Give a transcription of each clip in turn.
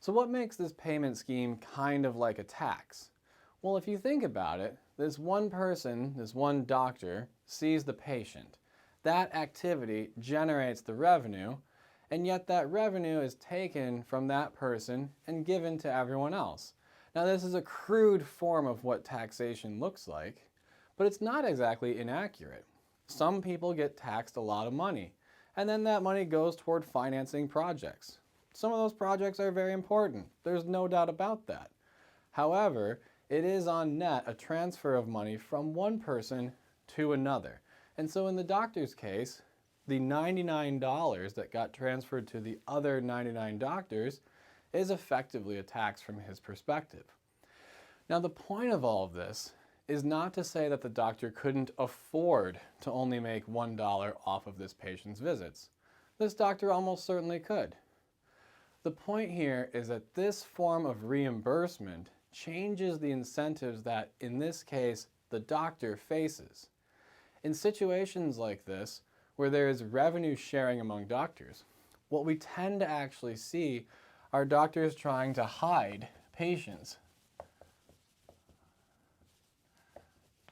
So what makes this payment scheme kind of like a tax? Well, if you think about it, this one person, this one doctor, sees the patient. That activity generates the revenue, and yet that revenue is taken from that person and given to everyone else. Now, this is a crude form of what taxation looks like, but it's not exactly inaccurate. Some people get taxed a lot of money, and then that money goes toward financing projects. Some of those projects are very important. There's no doubt about that. However, it is on net a transfer of money from one person to another. And so in the doctor's case, the $99 that got transferred to the other 99 doctors is effectively a tax from his perspective. Now, the point of all of this is not to say that the doctor couldn't afford to only make $1 off of this patient's visits. This doctor almost certainly could. The point here is that this form of reimbursement changes the incentives that, in this case, the doctor faces. In situations like this, where there is revenue sharing among doctors, what we tend to actually see are doctors trying to hide patients.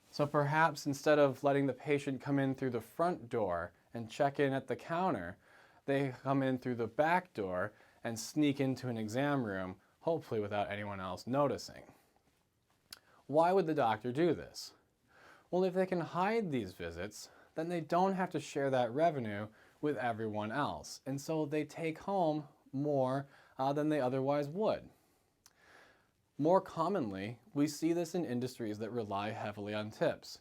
So perhaps instead of letting the patient come in through the front door and check in at the counter, they come in through the back door and sneak into an exam room, hopefully without anyone else noticing. Why would the doctor do this? Well, if they can hide these visits, then they don't have to share that revenue with everyone else. And so they take home more than they otherwise would. More commonly, we see this in industries that rely heavily on tips.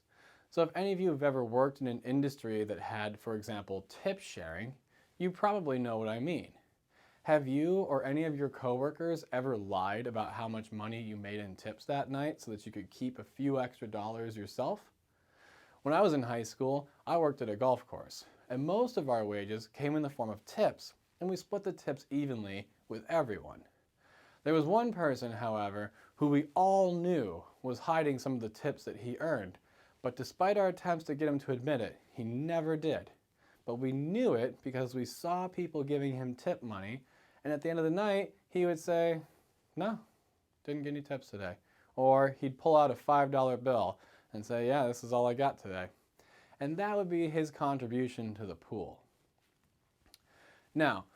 So if any of you have ever worked in an industry that had, for example, tip sharing, you probably know what I mean. Have you or any of your coworkers ever lied about how much money you made in tips that night so that you could keep a few extra dollars yourself? When I was in high school, I worked at a golf course, and most of our wages came in the form of tips, and we split the tips evenly with everyone. There was one person, however, who we all knew was hiding some of the tips that he earned, but despite our attempts to get him to admit it, he never did. But we knew it because we saw people giving him tip money, and at the end of the night, he would say, "No, didn't get any tips today." Or he'd pull out a $5 bill and say, "Yeah, this is all I got today." And that would be his contribution to the pool. Now,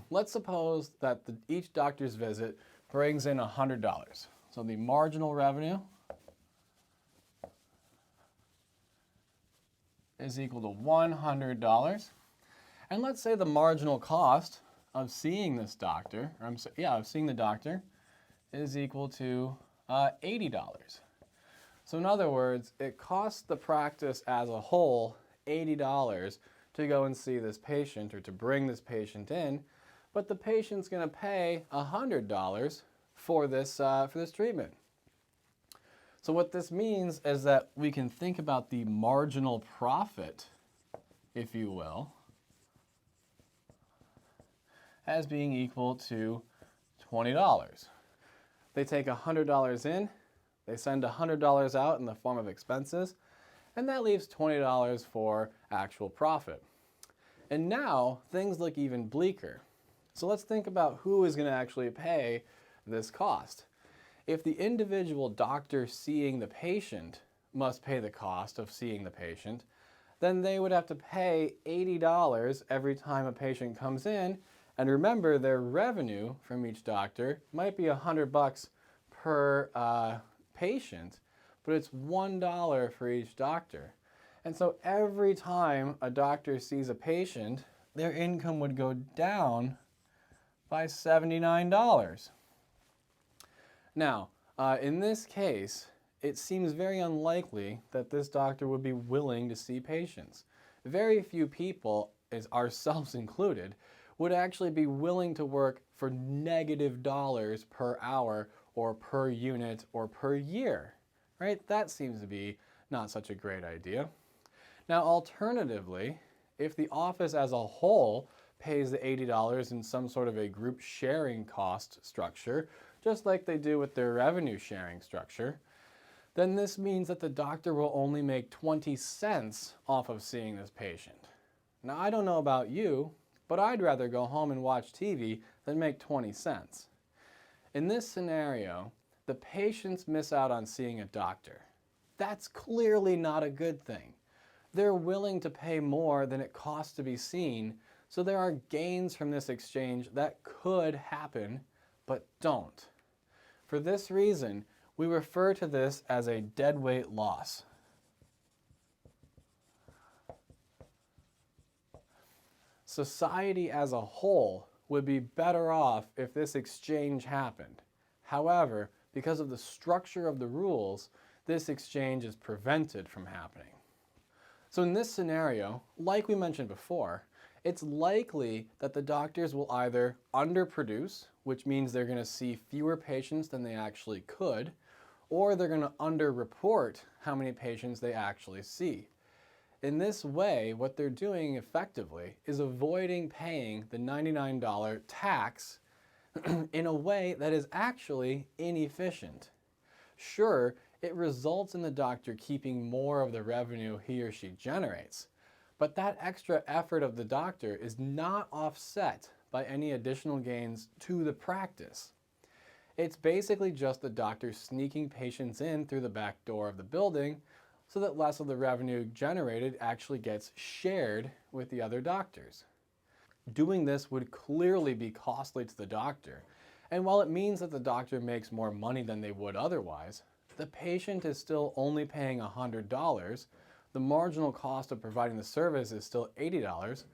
let's suppose that each doctor's visit brings in $100. So the marginal revenue is equal to $100. And let's say the marginal cost of seeing this doctor, of seeing the doctor is equal to $80. So in other words, it costs the practice as a whole $80 to go and see this patient or to bring this patient in, but the patient's going to pay $100 for this treatment. So what this means is that we can think about the marginal profit, if you will, as being equal to $20. They take $100 in, they send $100 out in the form of expenses, and that leaves $20 for actual profit. And now things look even bleaker. So let's think about who is going to actually pay this cost. If the individual doctor seeing the patient must pay the cost of seeing the patient, then they would have to pay $80 every time a patient comes in. And remember, their revenue from each doctor might be $100 per patient, but it's $1 for each doctor. And so every time a doctor sees a patient, their income would go down by $79. Now, in this case, it seems very unlikely that this doctor would be willing to see patients. Very few people, as ourselves included, would actually be willing to work for negative dollars per hour or per unit or per year, right? That seems to be not such a great idea. Now, alternatively, if the office as a whole pays the $80 in some sort of a group sharing cost structure, just like they do with their revenue sharing structure, then this means that the doctor will only make 20 cents off of seeing this patient. Now, I don't know about you, but I'd rather go home and watch TV than make 20 cents. In this scenario, the patients miss out on seeing a doctor. That's clearly not a good thing. They're willing to pay more than it costs to be seen, so there are gains from this exchange that could happen, but don't. For this reason, we refer to this as a deadweight loss. Society as a whole would be better off if this exchange happened. However, because of the structure of the rules, this exchange is prevented from happening. So in this scenario, like we mentioned before, it's likely that the doctors will either underproduce, which means they're going to see fewer patients than they actually could, or they're going to underreport how many patients they actually see. In this way, what they're doing effectively is avoiding paying the $99 tax in a way that is actually inefficient. Sure, it results in the doctor keeping more of the revenue he or she generates, but that extra effort of the doctor is not offset by any additional gains to the practice. It's basically just the doctor sneaking patients in through the back door of the building so that less of the revenue generated actually gets shared with the other doctors. Doing this would clearly be costly to the doctor, and while it means that the doctor makes more money than they would otherwise, the patient is still only paying $100, the marginal cost of providing the service is still $80,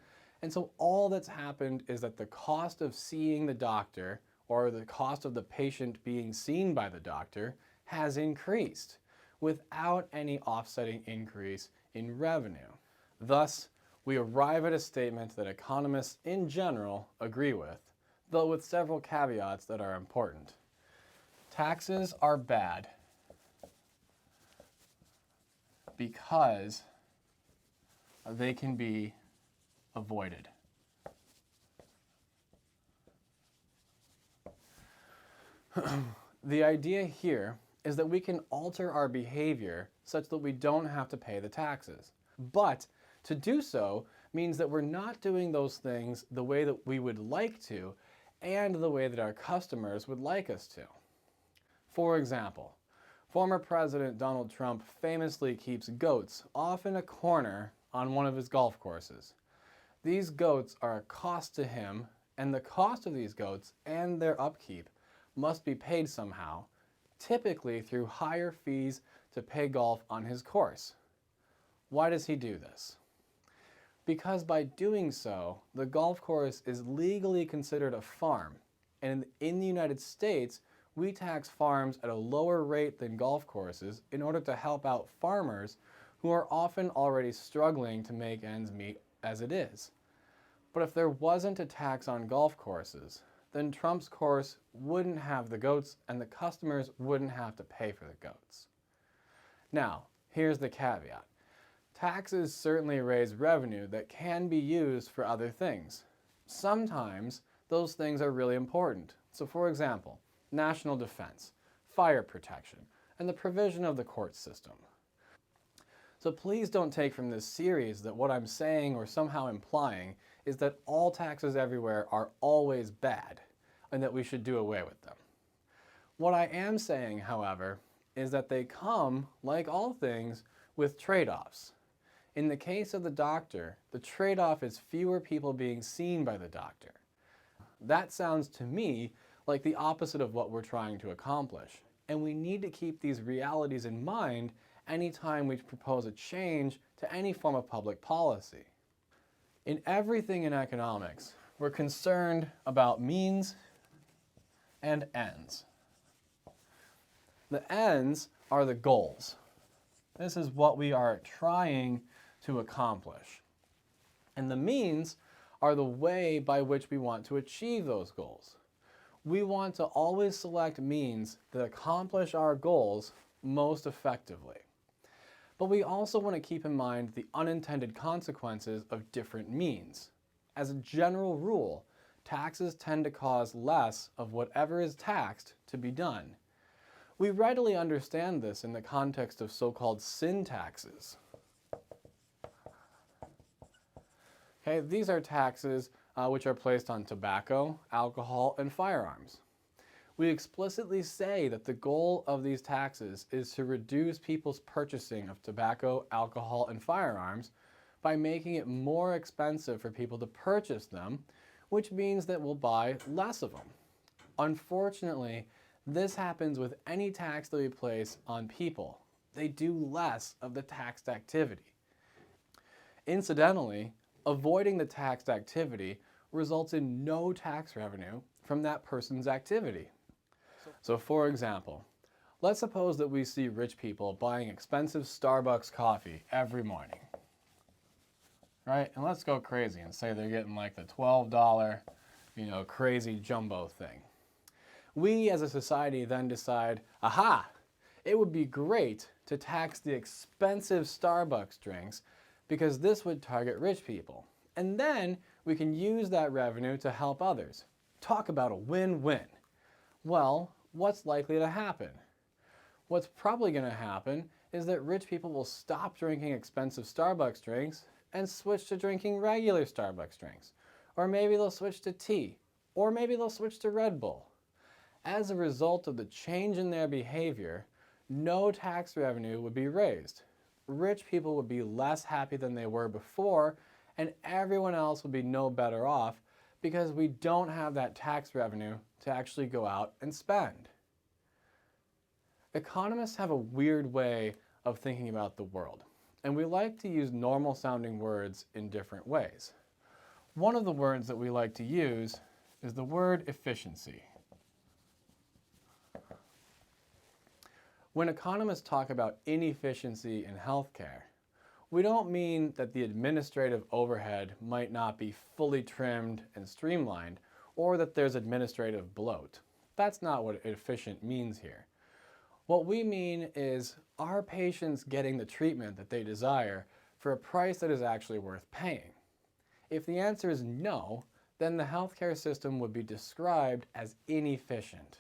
and so all that's happened is that the cost of seeing the doctor, or the cost of the patient being seen by the doctor, has increased without any offsetting increase in revenue. Thus, we arrive at a statement that economists in general agree with, though with several caveats that are important. Taxes are bad because they can be avoided. The idea here is that we can alter our behavior such that we don't have to pay the taxes. But to do so means that we're not doing those things the way that we would like to and the way that our customers would like us to. For example, former President Donald Trump famously keeps goats off in a corner on one of his golf courses. These goats are a cost to him, and the cost of these goats and their upkeep must be paid somehow, typically through higher fees to pay golf on his course. Why does he do this? Because by doing so, the golf course is legally considered a farm, and in the United States, we tax farms at a lower rate than golf courses in order to help out farmers who are often already struggling to make ends meet as it is. But if there wasn't a tax on golf courses, then Trump's course wouldn't have the goats and the customers wouldn't have to pay for the goats. Now, here's the caveat. Taxes certainly raise revenue that can be used for other things. Sometimes those things are really important. So for example, national defense, fire protection, and the provision of the court system. So please don't take from this series that what I'm saying or somehow implying is that all taxes everywhere are always bad and that we should do away with them. What I am saying, however, is that they come, like all things, with trade-offs. In the case of the doctor, the trade-off is fewer people being seen by the doctor. That sounds to me like the opposite of what we're trying to accomplish, and we need to keep these realities in mind anytime we propose a change to any form of public policy. In everything in economics, we're concerned about means and ends. The ends are the goals. This is what we are trying to accomplish. And the means are the way by which we want to achieve those goals. We want to always select means that accomplish our goals most effectively. But we also want to keep in mind the unintended consequences of different means. As a general rule, taxes tend to cause less of whatever is taxed to be done. We readily understand this in the context of so-called sin taxes. Okay, these are taxes which are placed on tobacco, alcohol, and firearms. We explicitly say that the goal of these taxes is to reduce people's purchasing of tobacco, alcohol, and firearms by making it more expensive for people to purchase them, which means that we'll buy less of them. Unfortunately, this happens with any tax that we place on people. They do less of the taxed activity. Incidentally, avoiding the taxed activity results in no tax revenue from that person's activity. So for example, let's suppose that we see rich people buying expensive Starbucks coffee every morning, right? And let's go crazy and say they're getting like the $12, crazy jumbo thing. We as a society then decide, aha, it would be great to tax the expensive Starbucks drinks because this would target rich people. And then we can use that revenue to help others. Talk about a win-win. Well, what's likely to happen? What's probably going to happen is that rich people will stop drinking expensive Starbucks drinks and switch to drinking regular Starbucks drinks. Or maybe they'll switch to tea. Or maybe they'll switch to Red Bull. As a result of the change in their behavior, no tax revenue would be raised. Rich people would be less happy than they were before, and everyone else would be no better off because we don't have that tax revenue to actually go out and spend. Economists have a weird way of thinking about the world, and we like to use normal sounding words in different ways. One of the words that we like to use is the word efficiency. When economists talk about inefficiency in healthcare, we don't mean that the administrative overhead might not be fully trimmed and streamlined, or that there's administrative bloat. That's not what efficient means here. What we mean is, are patients getting the treatment that they desire for a price that is actually worth paying? If the answer is no, then the healthcare system would be described as inefficient.